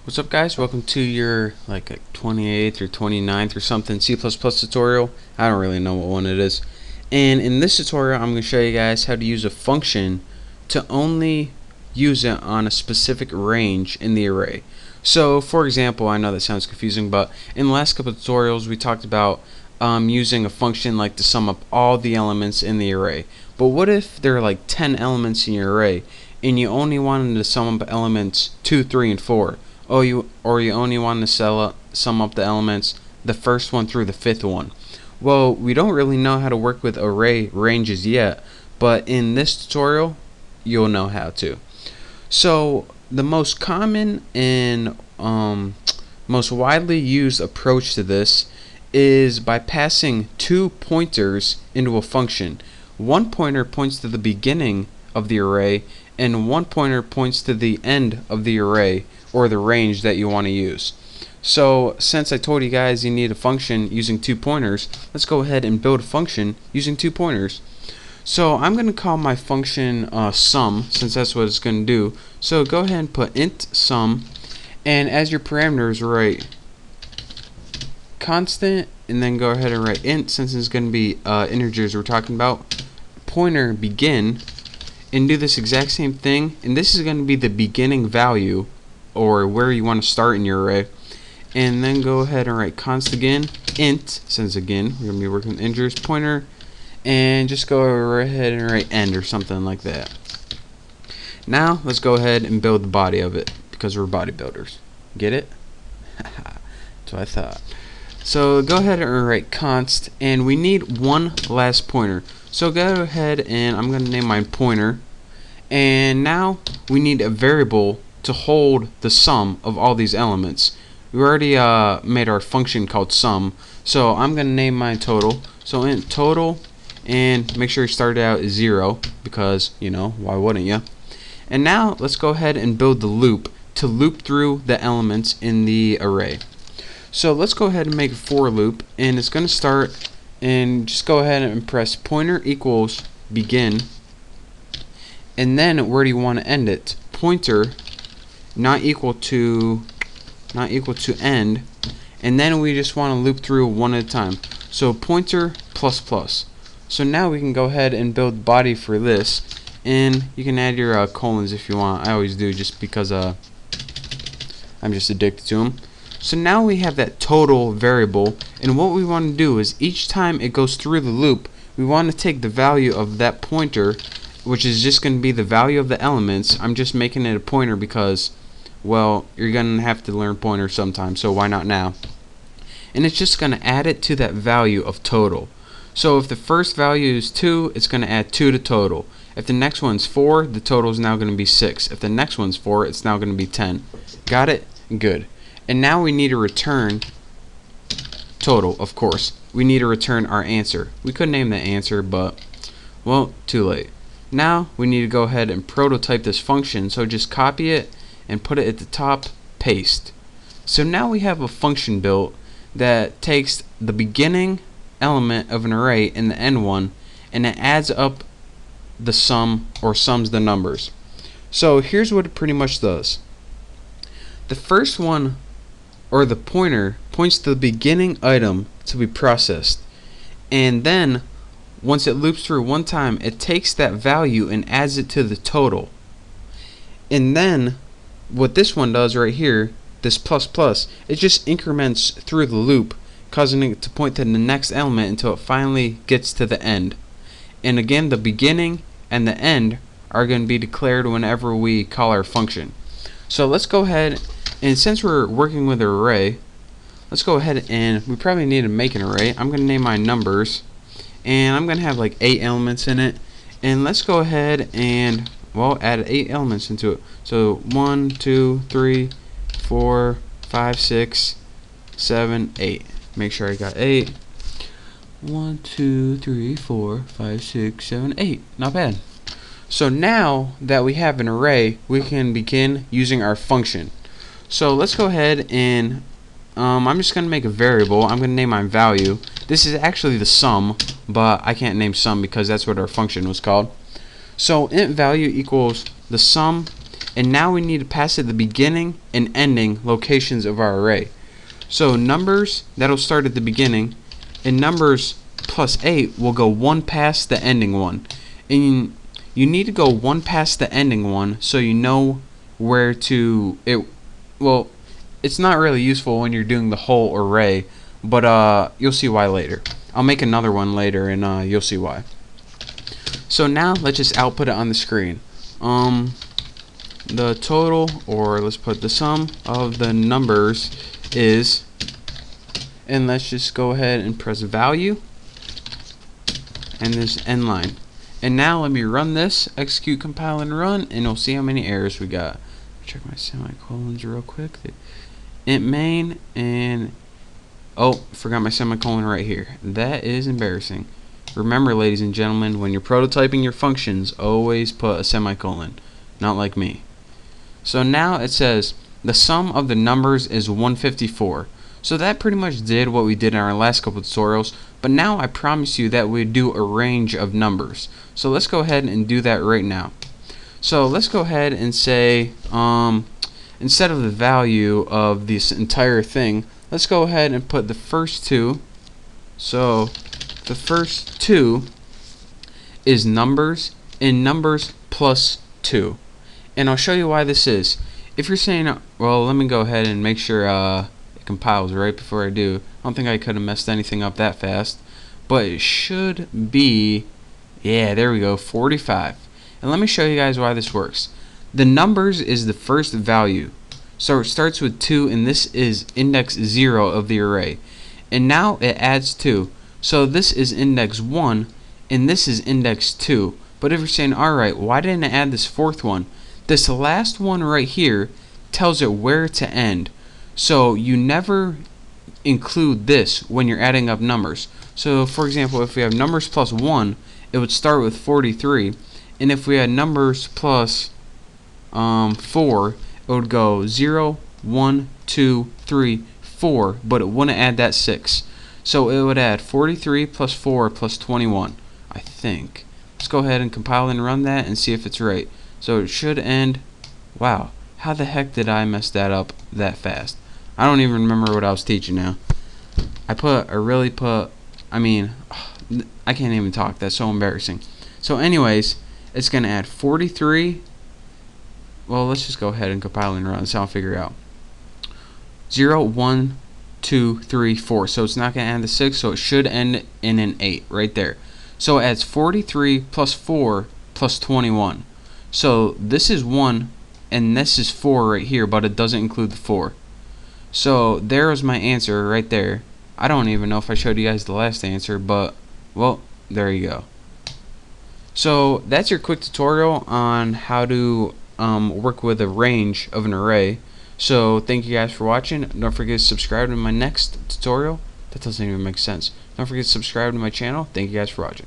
What's up, guys? Welcome to your like 28th or 29th or something C++ tutorial. I don't really know what one it is. And in this tutorial I'm going to show you guys how to use a function to only use it on a specific range in the array. So for example, I know that sounds confusing, but in the last couple of tutorials we talked about using a function like to sum up all the elements in the array. But what if there are like 10 elements in your array and you only wanted to sum up elements 2, 3, and 4? Or you only want to sum up the elements the first one through the fifth one. Well, we don't really know how to work with array ranges yet, but in this tutorial you'll know how to. So the most common and most widely used approach to this is by passing two pointers into a function. One pointer points to the beginning of the array and one pointer points to the end of the array or the range that you want to use. So since I told you guys you need a function using two pointers, let's go ahead and build a function using two pointers. So I'm going to call my function sum, since that's what it's going to do. So go ahead and put int sum, and as your parameters write constant, and then go ahead and write int, since it's going to be integers we're talking about, pointer begin, and do this exact same thing, and this is going to be the beginning value or where you want to start in your array. And then go ahead and write const again, int, since again we're going to be working with integers, pointer, and just go right ahead and write end or something like that. Now let's go ahead and build the body of it, because we're bodybuilders. Get it? That's what I thought. So go ahead and write const, and we need one last pointer. So go ahead and I'm going to name mine pointer, and now we need a variable to hold the sum of all these elements. We already made our function called sum, so I'm going to name mine total. So int total, and make sure you start out at 0, because, you know, why wouldn't you? And now let's go ahead and build the loop to loop through the elements in the array. So let's go ahead and make a for loop, and it's going to start, and just go ahead and press pointer equals begin, and then where do you want to end it? Pointer not equal to end, and then we just want to loop through one at a time. So pointer plus plus. So now we can go ahead and build body for this, and you can add your colons if you want. I always do, just because I'm just addicted to them. So now we have that total variable, and what we want to do is each time it goes through the loop, we want to take the value of that pointer, which is just going to be the value of the elements. I'm just making it a pointer because, well, you're going to have to learn pointers sometime, so why not now? And it's just going to add it to that value of total. So if the first value is 2, it's going to add 2 to total. If the next one's 4, the total is now going to be 6. If the next one's 4, it's now going to be 10. Got it? Good. And now we need to return total, of course. We need to return our answer. We could name that answer, but, well, too late. Now we need to go ahead and prototype this function, so just copy it and put it at the top, paste. So now we have a function built that takes the beginning element of an array and the end one, and it adds up the sum, or sums the numbers. So here's what it pretty much does. The first one, or the pointer, points to the beginning item to be processed, and then once it loops through one time, it takes that value and adds it to the total. And then what this one does right here, this plus plus, it just increments through the loop, causing it to point to the next element until it finally gets to the end. And again, the beginning and the end are going to be declared whenever we call our function. So let's go ahead, and since we're working with an array, let's go ahead, and we probably need to make an array. I'm going to name mine numbers, and I'm going to have like 8 elements in it. And let's go ahead and, well, add 8 elements into it. So 1, 2, 3, 4, 5, 6, 7, 8. Make sure I got 8. 1, 2, 3, 4, 5, 6, 7, 8. Not bad. So now that we have an array, we can begin using our function. So let's go ahead and I'm just going to make a variable. I'm going to name my value. This is actually the sum, but I can't name sum because that's what our function was called. So int value equals the sum, and now we need to pass it the beginning and ending locations of our array. So numbers, that'll start at the beginning, and numbers plus 8 will go one past the ending one. And you need to go one past the ending one so you know where to well, it's not really useful when you're doing the whole array, but you'll see why later. I'll make another one later and you'll see why. So now let's just output it on the screen. The total, or let's put the sum of the numbers is, and let's just go ahead and press value and this end line. And now let me run this, execute, compile, and run, and we'll see how many errors we got. Check my semicolons real quick. Int main, and oh, forgot my semicolon right here. That is embarrassing. Remember, ladies and gentlemen, when you're prototyping your functions, always put a semicolon, not like me. So now it says the sum of the numbers is 154. So that pretty much did what we did in our last couple tutorials, but now I promise you that we do a range of numbers. So let's go ahead and do that right now. So let's go ahead and say, instead of the value of this entire thing, let's go ahead and put the first two. So the first two is numbers, and numbers plus 2. And I'll show you why this is. If you're saying, well, let me go ahead and make sure it compiles right before I do. I don't think I could have messed anything up that fast, but it should be, yeah, there we go, 45. And let me show you guys why this works. The numbers is the first value, so it starts with 2, and this is index 0 of the array. And now it adds 2, so this is index 1, and this is index 2. But if you're saying, alright, why didn't it add this fourth one? This last one right here tells it where to end. So you never include this when you're adding up numbers. So for example, if we have numbers plus 1, it would start with 43. And if we had numbers plus 4, it would go 0, 1, 2, 3, 4, but it wouldn't add that 6. So it would add 43 plus 4 plus 21, I think. Let's go ahead and compile and run that and see if it's right. So it should end, wow, how the heck did I mess that up that fast? I don't even remember what I was teaching now. I mean, I can't even talk, that's so embarrassing. So anyways, it's going to add 43, well, let's just go ahead and compile and run, so I'll figure it out. 0, 1, 2, 3, 4, so it's not going to add the 6, so it should end in an 8, right there. So it adds 43 plus 4 plus 21. So this is 1 and this is 4 right here, but it doesn't include the 4. So there is my answer right there. I don't even know if I showed you guys the last answer, but well, there you go. So that's your quick tutorial on how to work with a range of an array. So thank you guys for watching. Don't forget to subscribe to my next tutorial. That doesn't even make sense. Don't forget to subscribe to my channel. Thank you guys for watching.